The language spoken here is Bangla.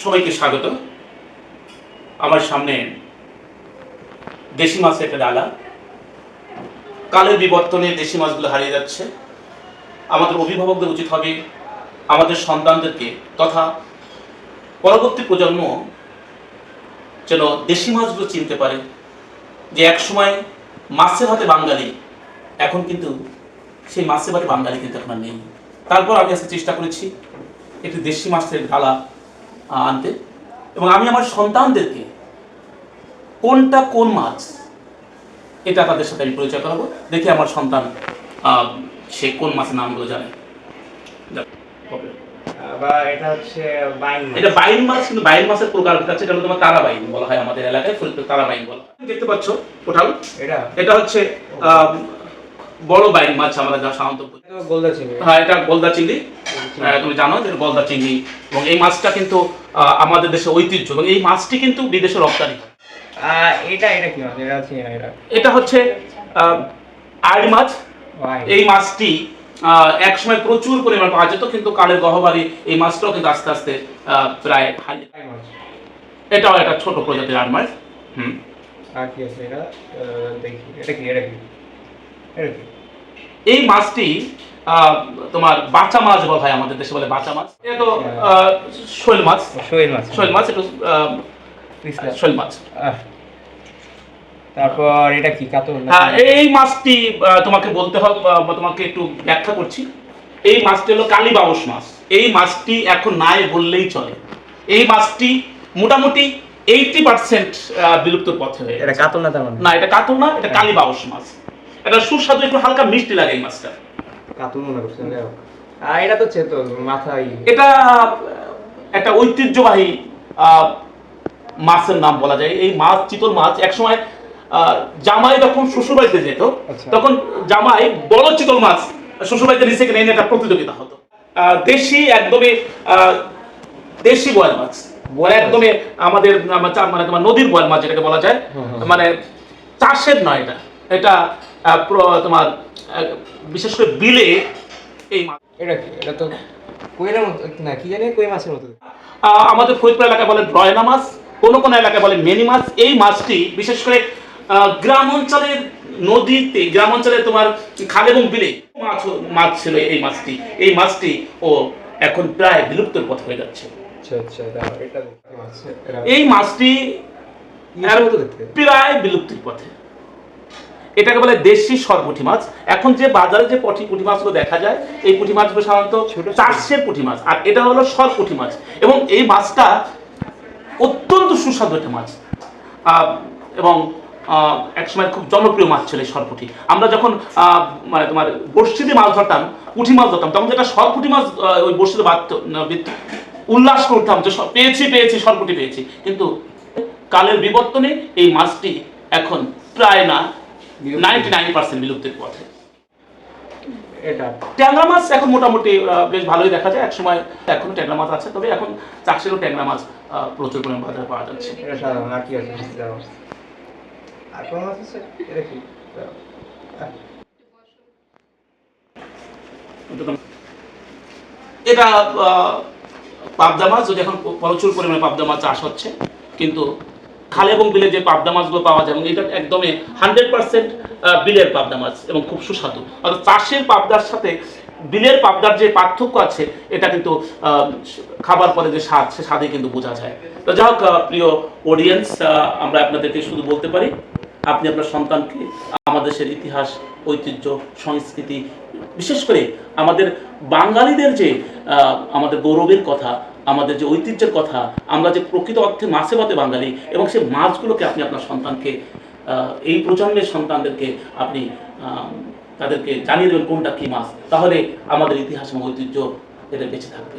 সবাইকে স্বাগত। আমার সামনে দেশি মাছের একটা ডালা। কালের বিবর্তনে দেশি মাছগুলো হারিয়ে যাচ্ছে। আমাদের অভিভাবকদের উচিত হবে আমাদের সন্তানদেরকে তথা পরবর্তী প্রজন্ম যেন দেশি মাছগুলো চিনতে পারে যে একসময় মাছের হাতে বাঙালি, এখন কিন্তু সেই মাছের হাতে বাঙালি কিন্তু এখন আর নেই। তারপর আমি আজকে চেষ্টা করেছি একটি দেশি মাছের ডালা আনতে, এবং আমি আমার সন্তানদেরকে কোনটা কোন মাছ এটা তাদের সাথে আমি পরিচয় করাবো। দেখি আমার সন্তান সে কোন মাছের নামগুলো জানে। এটা হচ্ছে বাইন মাছ। এটা বাইন মাছ, কিন্তু বাইন মাছের প্রকার আছে, এটা হলো তোমার তারা বাইন বলা হয় আমাদের এলাকায়, ফরিদপুর তারা বাইন বলা হয়। দেখতে পাচ্ছ কোঠাল, এটা হচ্ছে বড় বাইন মাছ আমরা যা সাধারণত গোলদা চিংড়ি। হ্যাঁ, এটা গোলদা চিংড়ি। তুমি জানো যে গোলদা চিংড়ি, এবং এই মাছটা কিন্তু আমাদের দেশের ঐতিহ্য, এবং এই মাছটি কিন্তু বিদেশে রপ্তানি হয়। এটা কি মাছ? এটা হচ্ছে এটা হচ্ছে আড়ি মাছ। এই মাছটি এক সময় প্রচুর পরিমাণ পাওয়া যেত, কিন্তু কালের গহ্বরে এই মাছটাও কিন্তু আস্তে আস্তে প্রায় হারিয়ে। এটাও একটা ছোট প্রজাতির আড় মাছ। আর কি আছে এটা? দেখি এটা কি এই মাছটি তোমার বাঁচা মাছ বলা হয়, আমাদের দেশে বলে বাঁচা মাছ। এটা তো শৈল মাছ। একটু শৈল মাছ। তারপর এটা কি কাতল? হ্যাঁ, এই মাছটি তোমাকে বলতে হবে, তোমাকে একটু ব্যাখ্যা করছি। এই মাছটি হলো কালীবাউস মাছ। এই মাছটি এখন নাই বললেই চলে। এই মাছটি মোটামুটি 80% বিলুপ্তর পথে হয়ে। এটা কাতল না? তার মানে না, এটা কাতল না, এটা কালীবাউস মাছ। এটা সুস্বাদু, একটু হালকা মিষ্টি লাগে এই মাছটা। কাতল মনে করছেন? এটা তো চেতো মাথায়। এটা একটা ঐতিহ্যবাহী মাছের নাম বলা যায়। এই মাছ চিতল মাছ একসময় জামাই যখন শ্বশুরবাড়িতে যেত, তখন জামাই বড় চিতল মাছ শ্বশুরবাড়িতে নিচে কিনে এনে একটা প্রতিযোগিতা হতো। দেশি একদমই দেশি বোয়াল মাছ, একদমই আমাদের মানে তোমার নদীর বোয়াল মাছ যেটাকে বলা যায়, মানে চাষের নয়। এটা তোমার বিশেষ করে বিলে এই মাছ। এটা তো কোয়েলের মতো না, কি জানি কই মাছের মতো। আমাদের ফরিদপুর এলাকায় বলে ব্রয়না মাছ, কোন কোন এলাকায় বলে মেনি মাছ। এই মাছটি বিশেষ করে গ্রাম অঞ্চলের নদীতে, গ্রাম অঞ্চলে তোমার খাল এবং বিলে মাছ ছিল এই মাছটি। এই মাছটি ও এখন প্রায় বিলুপ্তর পথে হয়ে যাচ্ছে। এই মাছটি প্রায় বিলুপ্তির পথে। এটাকে বলে দেশি সরপুঁটি মাছ। এখন যে বাজারে যে পুঁটি মাছগুলো দেখা যায়, এই পুঁটি মাছগুলো সাধারণত চাষের পুঁটি মাছ, আর এটা হলো সরপুঁটি মাছ। এবং এই মাছটা অত্যন্ত সুস্বাদু একটা মাছ, এবং একসময় খুব জনপ্রিয় মাছ ছিল এই সরপুঁটি। আমরা যখন মানে তোমার বড়শিতে মাছ ধরতাম, পুঁটি মাছ ধরতাম, তখন যেটা সরপুঁটি মাছ ওই বড়শিতে উল্লাস করতাম যে পেয়েছি সরপুঁটি পেয়েছি। কিন্তু কালের বিবর্তনে এই মাছটি এখন প্রায় না 99% বিলুপ্তির পথে। ট্যাংরা মাছ এখন মোটামুটি বেশ ভালোই দেখা যায়। একসময় এখনো ট্যাংরা মাছ আছে, তবে এখন চাষেরও ট্যাংরা মাছ প্রচুর পরিমাণ বাজারে পাওয়া যাচ্ছে। এটা পাবদা মাছ। যদি এখন প্রচুর পরিমাণে পাবদা মাছ চাষ হচ্ছে, কিন্তু খাল এবং বিলে যে পাবদা মাছগুলো পাওয়া যায়, এবং এটা একদমই 100% বিলের পাবদা মাছ, এবং খুব সুস্বাদু। অর্থাৎ চাষের পাবদার সাথে বিলের পাবদার যে পার্থক্য আছে, এটা কিন্তু খাবার পরে যে স্বাদ, সে স্বাদে কিন্তু বোঝা যায়। তো যাই হোক, প্রিয় অডিয়েন্স, আমরা আপনাদেরকে শুধু বলতে পারি, আপনি আপনার সন্তানকে আমাদের দেশের ইতিহাস, ঐতিহ্য, সংস্কৃতি, বিশেষ করে আমাদের বাঙালিদের যে আমাদের গৌরবের কথা, আমাদের যে ঐতিহ্যের কথা, আমরা যে প্রকৃত অর্থে মাছে ভাতে বাঙালি, এবং সেই মাছগুলোকে আপনি আপনার সন্তানকে, এই প্রজন্মের সন্তানদেরকে আপনি তাদেরকে জানিয়ে দেবেন কোনটা কী মাছ। তাহলে আমাদের ইতিহাস এবং ঐতিহ্য এটা বেঁচে থাকবে।